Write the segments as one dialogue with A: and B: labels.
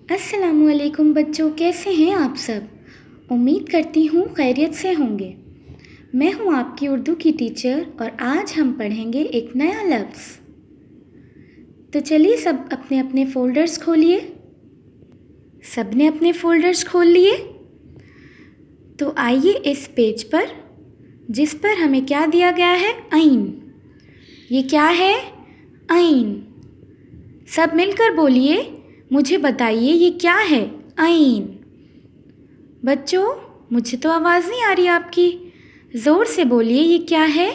A: अस्सलामुअलैकुम बच्चों, कैसे हैं आप सब। उम्मीद करती हूँ खैरियत से होंगे। मैं हूँ आपकी उर्दू की टीचर और आज हम पढ़ेंगे एक नया लफ्ज़। तो चलिए सब अपने अपने फ़ोल्डर्स खोलिए। सब ने अपने फ़ोल्डर्स खोल लिए? तो आइए इस पेज पर, जिस पर हमें क्या दिया गया है, ऐन। ये क्या है? ऐन। सब मिलकर बोलिए, मुझे बताइए ये क्या है? ऐन। बच्चों, मुझे तो आवाज़ नहीं आ रही आपकी, ज़ोर से बोलिए ये क्या है?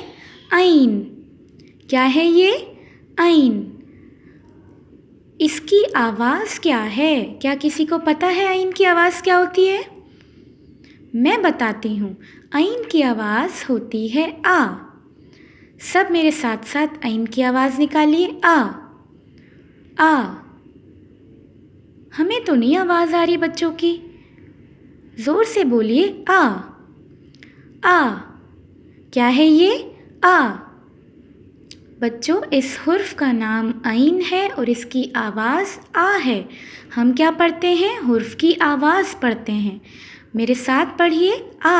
A: ऐन। क्या है ये? ऐन। इसकी आवाज़ क्या है? क्या किसी को पता है ऐन की आवाज़ क्या होती है? मैं बताती हूँ। ऐन की आवाज़ होती है आ। सब मेरे साथ साथ ऐन की आवाज़ निकालिए, आ। आ। हमें तो नहीं आवाज़ आ रही बच्चों की, ज़ोर से बोलिए, आ। आ। क्या है ये? आ। बच्चों, इस हुर्फ का नाम ऐन है और इसकी आवाज़ आ है। हम क्या पढ़ते हैं? हुर्फ की आवाज़ पढ़ते हैं। मेरे साथ पढ़िए, आ।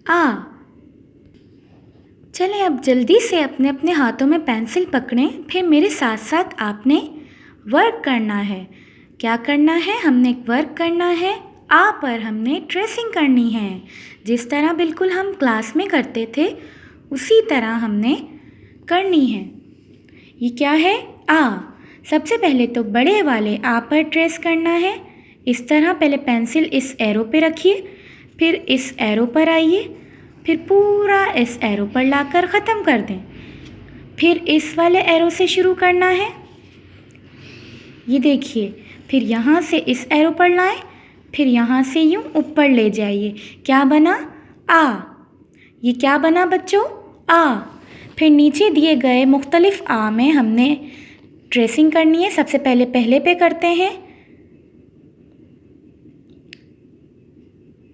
A: आ। चलें अब जल्दी से अपने अपने हाथों में पेंसिल पकड़ें, फिर मेरे साथ साथ आपने वर्क करना है। क्या करना है? हमने वर्क करना है। आ पर हमने ट्रेसिंग करनी है। जिस तरह बिल्कुल हम क्लास में करते थे उसी तरह हमने करनी है। ये क्या है? आ। सबसे पहले तो बड़े वाले आ पर ट्रेस करना है। इस तरह पहले पेंसिल इस एरो पे रखिए, फिर इस एरो पर आइए, फिर पूरा इस एरो पर लाकर ख़त्म कर दें। फिर इस वाले एरो से शुरू करना है। ये देखिए, फिर यहाँ से इस एरो पर लाएं, फिर यहाँ से यूँ ऊपर ले जाइए। क्या बना? आ। ये क्या बना बच्चों? आ। फिर नीचे दिए गए मुख्तलिफ आ में हमने ट्रेसिंग करनी है। सबसे पहले पहले पे करते हैं।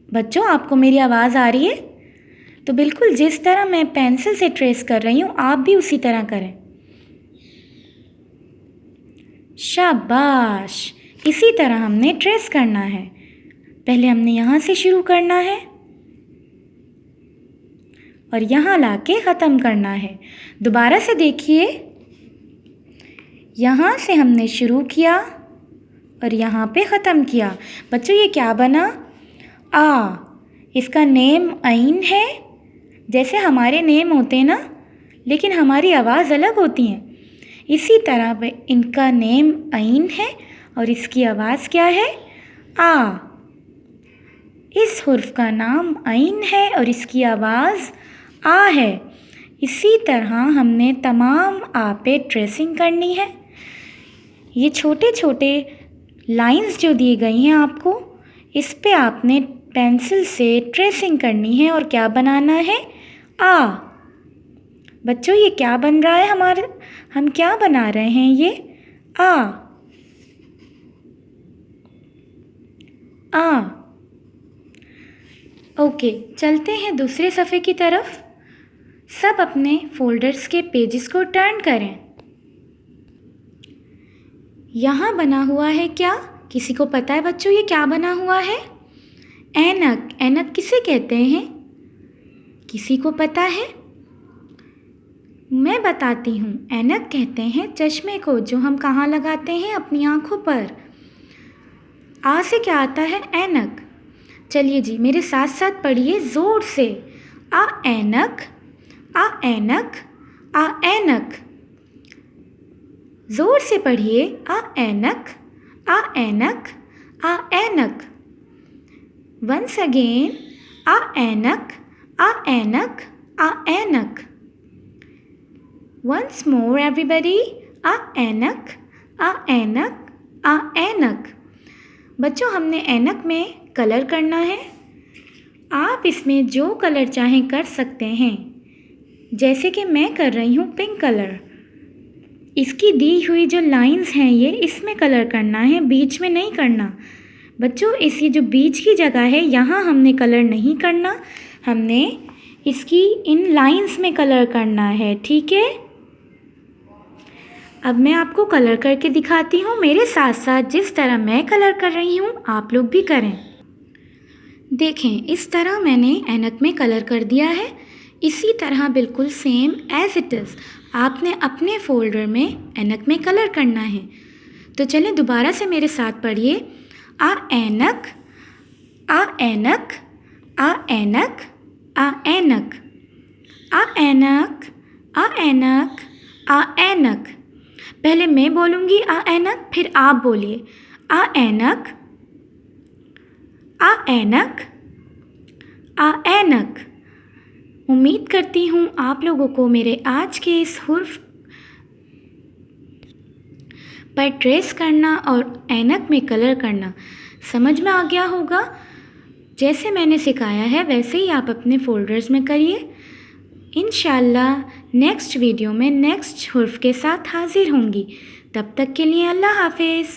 A: बच्चों, आपको मेरी आवाज़ आ रही है? तो बिल्कुल जिस तरह मैं पेंसिल से ट्रेस कर रही हूँ आप भी उसी तरह करें। शाबाश। इसी तरह हमने ट्रेस करना है। पहले हमने यहाँ से शुरू करना है और यहाँ लाके ख़त्म करना है। दोबारा से देखिए, यहाँ से हमने शुरू किया और यहाँ पे ख़त्म किया। बच्चों, ये क्या बना? आ। इसका नेम ऐन है। जैसे हमारे नेम होते हैं ना, लेकिन हमारी आवाज़ अलग होती है। इसी तरह इनका नेम ऐन है और इसकी आवाज़ क्या है? आ। इस हुर्फ का नाम ऐन है और इसकी आवाज़ आ है। इसी तरह हमने तमाम आ पे ट्रेसिंग करनी है। ये छोटे छोटे लाइंस जो दी गई हैं आपको, इस पे आपने पेंसिल से ट्रेसिंग करनी है और क्या बनाना है? आ। बच्चों, ये क्या बन रहा है हमारे? हम क्या बना रहे हैं? ये आ। आ। ओके, चलते हैं दूसरे सफ़े की तरफ। सब अपने फोल्डर्स के पेजेस को टर्न करें। यहाँ बना हुआ है क्या? किसी को पता है बच्चों ये क्या बना हुआ है? ऐनक। ऐनक किसे कहते हैं? किसी को पता है? मैं बताती हूँ। ऐनक कहते हैं चश्मे को, जो हम कहाँ लगाते हैं? अपनी आँखों पर। आ से क्या आता है? ऐनक। चलिए जी, मेरे साथ साथ पढ़िए ज़ोर से। आ ऐनक, आ ऐनक, आ ऐनक। ज़ोर से पढ़िए, आ ऐनक, आ ऐनक, आ ऐनक। वंस अगेन, आ ऐनक, आ ऐनक, आ ऐनक। वंस मोर एवरीबडी, आ ऐनक, आ ऐनक, आ ऐनक। बच्चों, हमने ऐनक में कलर करना है। आप इसमें जो कलर चाहें कर सकते हैं। जैसे कि मैं कर रही हूँ पिंक कलर। इसकी दी हुई जो लाइंस हैं ये इसमें कलर करना है, बीच में नहीं करना। बच्चों, इसी जो बीच की जगह है यहाँ हमने कलर नहीं करना, हमने इसकी इन लाइंस में कलर करना है। ठीक है? अब मैं आपको कलर करके दिखाती हूँ। मेरे साथ साथ जिस तरह मैं कलर कर रही हूँ आप लोग भी करें। देखें, इस तरह मैंने ऐनक में कलर कर दिया है। इसी तरह बिल्कुल सेम एज इट इज़ आपने अपने फोल्डर में ऐनक में कलर करना है। तो चलें दोबारा से मेरे साथ पढ़िए। आ ऐनक, आ ऐनक, आ ऐनक, आ ऐनक, आ ऐनक, आ ऐनक, आ ऐनक। पहले मैं बोलूँगी आ ऐनक, फिर आप बोलिए। आ ऐनक, आ ऐनक, आ ऐनक। उम्मीद करती हूँ आप लोगों को मेरे आज के इस हुर्फ पर ट्रेस करना और ऐनक में कलर करना समझ में आ गया होगा। जैसे मैंने सिखाया है वैसे ही आप अपने फोल्डर्स में करिए। इंशाल्लाह नेक्स्ट वीडियो में नेक्स्ट हुर्फ के साथ हाजिर होंगी। तब तक के लिए अल्लाह हाफिज़।